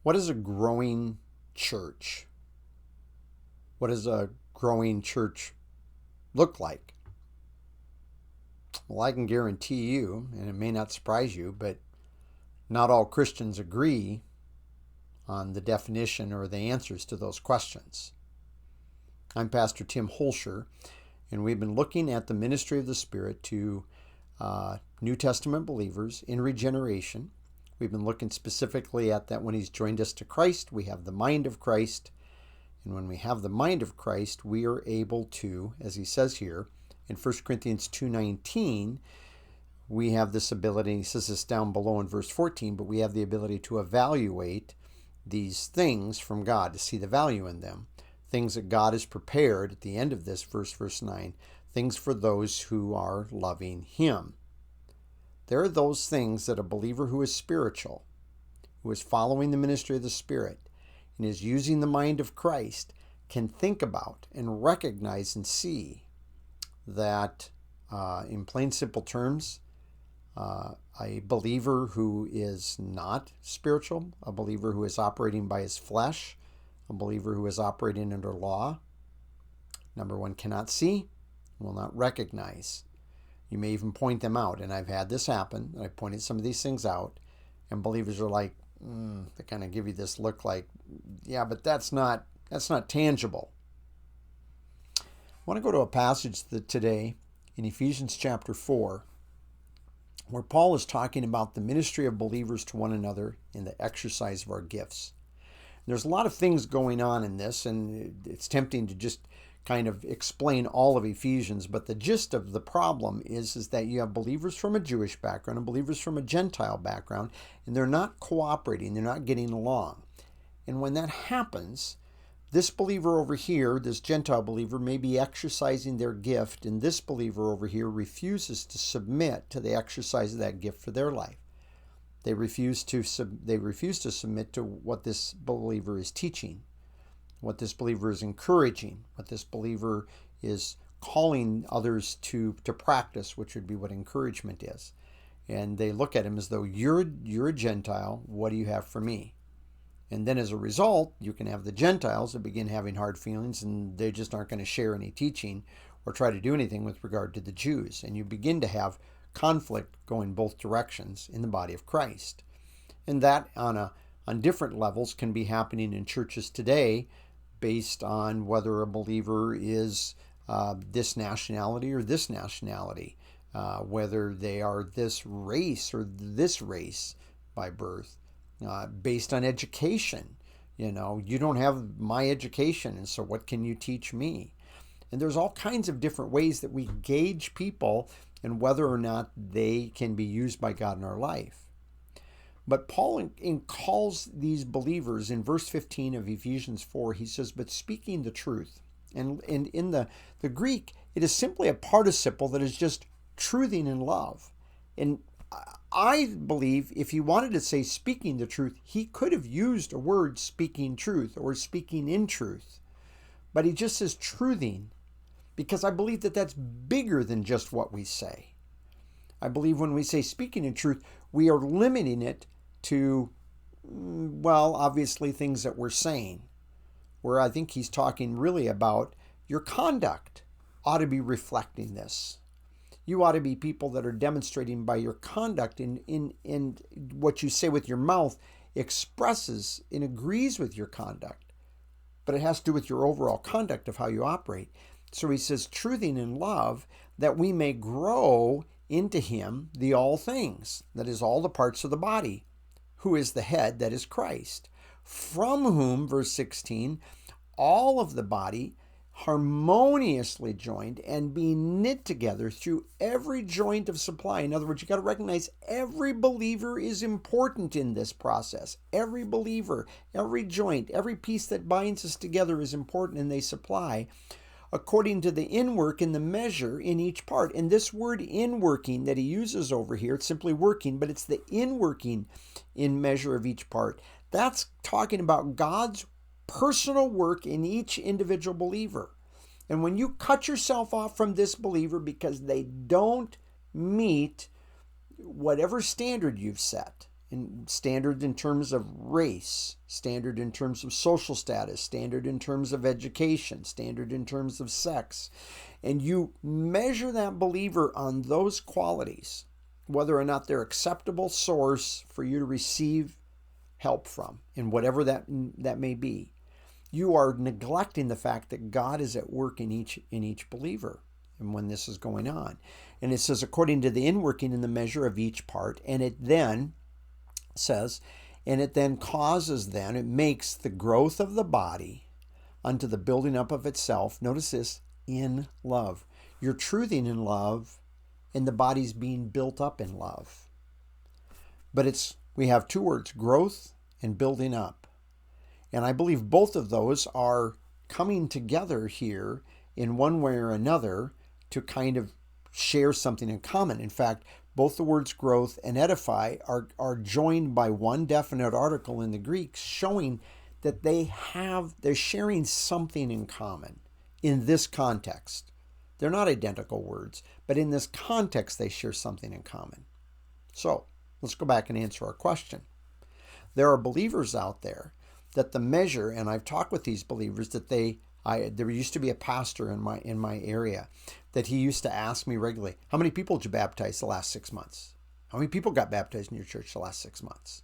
What is a growing church? What does a growing church look like? Well, I can guarantee you, and it may not surprise you, but not all Christians agree on the definition or the answers to those questions. I'm Pastor Tim Holscher, and we've been looking at the ministry of the Spirit to New Testament believers in regeneration. We've been looking specifically at that when He's joined us to Christ, we have the mind of Christ. And when we have the mind of Christ, we are able to, as he says here in 1 Corinthians 2:19, we have this ability, he says this down below in verse 14, but we have the ability to evaluate these things from God, to see the value in them. Things that God has prepared at the end of this verse 9, things for those who are loving Him. There are those things that a believer who is spiritual, who is following the ministry of the Spirit, and is using the mind of Christ, can think about and recognize and see that, in plain simple terms, a believer who is not spiritual, a believer who is operating by his flesh, a believer who is operating under law, number one, cannot see, will not recognize. You may even point them out, and I've had this happen. I pointed some of these things out, and believers are like, they kind of give you this look like, yeah, but that's not tangible. I want to go to a passage today in Ephesians chapter 4, where Paul is talking about the ministry of believers to one another in the exercise of our gifts. There's a lot of things going on in this, and it's tempting to just kind of explain all of Ephesians, but the gist of the problem is that you have believers from a Jewish background and believers from a Gentile background, and they're not cooperating, they're not getting along. And when that happens, this believer over here, this Gentile believer, may be exercising their gift, and this believer over here refuses to submit to the exercise of that gift for their life. They refuse to submit to what this believer is teaching, what this believer is encouraging, what this believer is calling others to practice, which would be what encouragement is. And they look at him as though you're a Gentile, what do you have for me? And then as a result, you can have the Gentiles that begin having hard feelings, and they just aren't going to share any teaching or try to do anything with regard to the Jews. And you begin to have conflict going both directions in the body of Christ. And that on different levels can be happening in churches today based on whether a believer is this nationality or this nationality, whether they are this race or this race by birth, based on education. You know, you don't have my education, and so what can you teach me? And there's all kinds of different ways that we gauge people and whether or not they can be used by God in our life. But Paul calls these believers in verse 15 of Ephesians 4, he says, but speaking the truth. And in the Greek, it is simply a participle that is just truthing in love. And I believe if he wanted to say speaking the truth, he could have used a word speaking truth or speaking in truth. But he just says truthing, because I believe that that's bigger than just what we say. I believe when we say speaking in truth, we are limiting it to, well, obviously things that we're saying, where I think he's talking really about your conduct ought to be reflecting this. You ought to be people that are demonstrating by your conduct in what you say with your mouth expresses and agrees with your conduct, but it has to do with your overall conduct of how you operate. So he says, truthing in love, that we may grow into him the all things, that is all the parts of the body, who is the head, that is Christ, from whom, verse 16, all of the body harmoniously joined and being knit together through every joint of supply. In other words, you got to recognize every believer is important in this process. Every believer, every joint, every piece that binds us together is important, and they supply according to the inwork in the measure in each part. And this word inworking that he uses over here, it's simply working, but it's the inworking in measure of each part. That's talking about God's personal work in each individual believer. And when you cut yourself off from this believer because they don't meet whatever standard you've set, standard in terms of race, standard in terms of social status, standard in terms of education, standard in terms of sex. And you measure that believer on those qualities, whether or not they're acceptable source for you to receive help from, and whatever that may be. You are neglecting the fact that God is at work in each believer and when this is going on. And it says, according to the inworking in the measure of each part, and it then says, and it then causes then, it makes the growth of the body unto the building up of itself, notice this, in love. You're truthing in love, and the body's being built up in love. But we have two words, growth and building up. And I believe both of those are coming together here in one way or another to kind of share something in common. In fact, both the words growth and edify are joined by one definite article in the Greek, showing that they're sharing something in common in this context. They're not identical words, but in this context, they share something in common. So let's go back and answer our question. There are believers out there that the measure, and I've talked with these believers that there used to be a pastor in my area that he used to ask me regularly, how many people did you baptize the last 6 months? How many people got baptized in your church the last 6 months?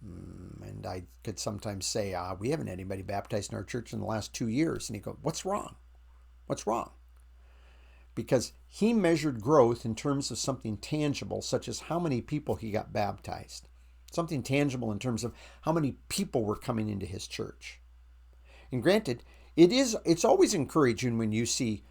And I could sometimes say, we haven't had anybody baptized in our church in the last 2 years. And he'd go, what's wrong? What's wrong? Because he measured growth in terms of something tangible, such as how many people he got baptized. Something tangible in terms of how many people were coming into his church. And granted, it's always encouraging when you see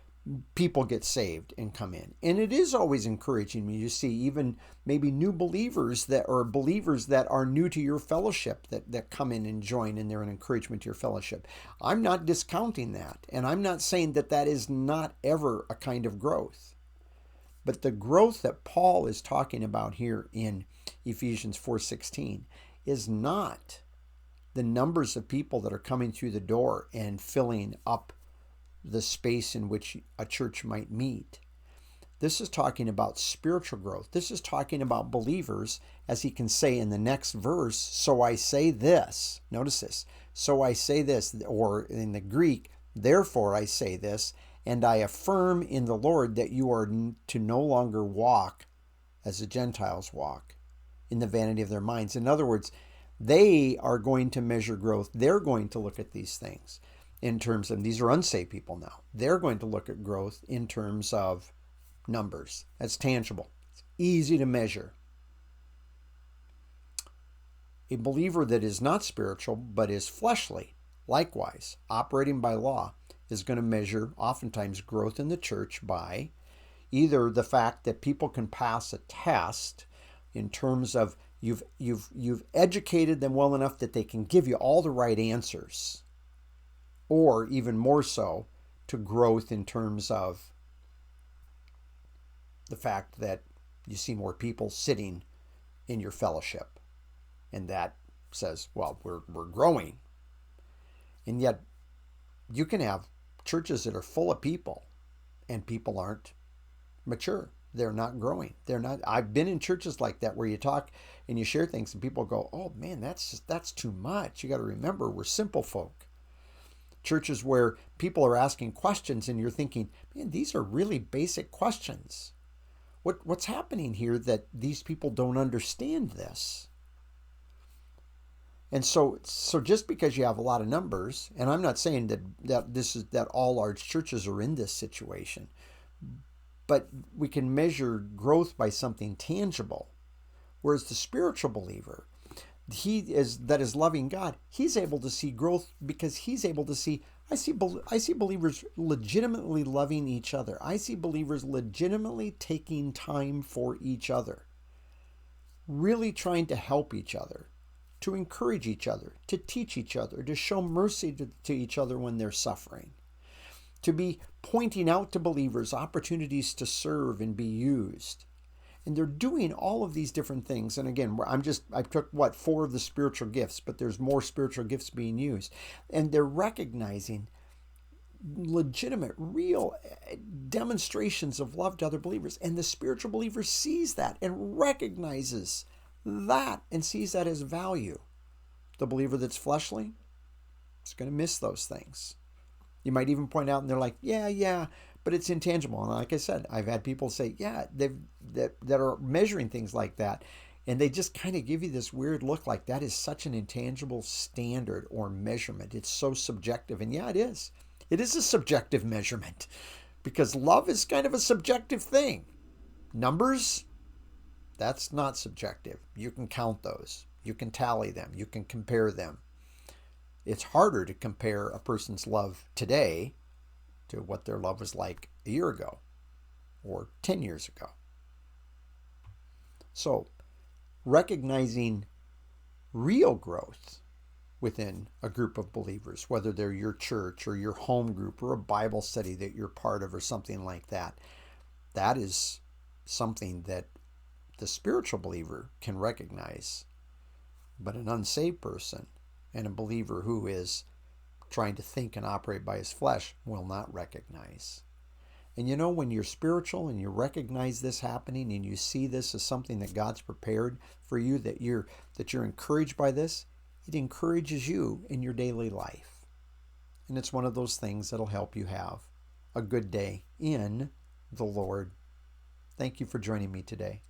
people get saved and come in. And it is always encouraging when you see even maybe new believers that are new to your fellowship that come in and join, and they're an encouragement to your fellowship. I'm not discounting that. And I'm not saying that is not ever a kind of growth. But the growth that Paul is talking about here in Ephesians 4:16 is not the numbers of people that are coming through the door and filling up the space in which a church might meet. This is talking about spiritual growth. This is talking about believers, as he can say in the next verse, so I say this. Notice this. So I say this, or in the Greek, therefore I say this, and I affirm in the Lord that you are to no longer walk as the Gentiles walk, in the vanity of their minds. In other words, they are going to measure growth. They're going to look at these things in terms of, these are unsaved people now. They're going to look at growth in terms of numbers. That's tangible. It's easy to measure. A believer that is not spiritual but is fleshly, likewise, operating by law, is going to measure oftentimes growth in the church by either the fact that people can pass a test in terms of you've educated them well enough that they can give you all the right answers, or even more so, to growth in terms of the fact that you see more people sitting in your fellowship, and that says, well, we're growing. And yet you can have churches that are full of people and people aren't mature. They're not growing. I've been in churches like that where you talk and you share things and people go, oh man, that's too much. You got to remember, we're simple folk. Churches where people are asking questions and you're thinking, man, these are really basic questions. What's happening here that these people don't understand this? And so just because you have a lot of numbers, and I'm not saying that all large churches are in this situation, but we can measure growth by something tangible. Whereas the spiritual believer, that is loving God, he's able to see growth because he's able to see, I see believers legitimately loving each other. I see believers legitimately taking time for each other, really trying to help each other, to encourage each other, to teach each other, to show mercy to each other when they're suffering, to be pointing out to believers opportunities to serve and be used. And they're doing all of these different things. And again, I took 4 of the spiritual gifts, but there's more spiritual gifts being used. And they're recognizing legitimate, real demonstrations of love to other believers. And the spiritual believer sees that and recognizes that and sees that as value. The believer that's fleshly is going to miss those things. You might even point out and they're like, yeah, but it's intangible. And like I said, I've had people say, yeah, that are measuring things like that. And they just kind of give you this weird look like that is such an intangible standard or measurement. It's so subjective. And yeah, it is. It is a subjective measurement because love is kind of a subjective thing. Numbers, that's not subjective. You can count those. You can tally them. You can compare them. It's harder to compare a person's love today to what their love was like a year ago or 10 years ago. So, recognizing real growth within a group of believers, whether they're your church or your home group or a Bible study that you're part of or something like that, that is something that the spiritual believer can recognize. But an unsaved person and a believer who is trying to think and operate by his flesh will not recognize. And you know, when you're spiritual and you recognize this happening and you see this as something that God's prepared for you, that you're encouraged by this, it encourages you in your daily life. And it's one of those things that'll help you have a good day in the Lord. Thank you for joining me today.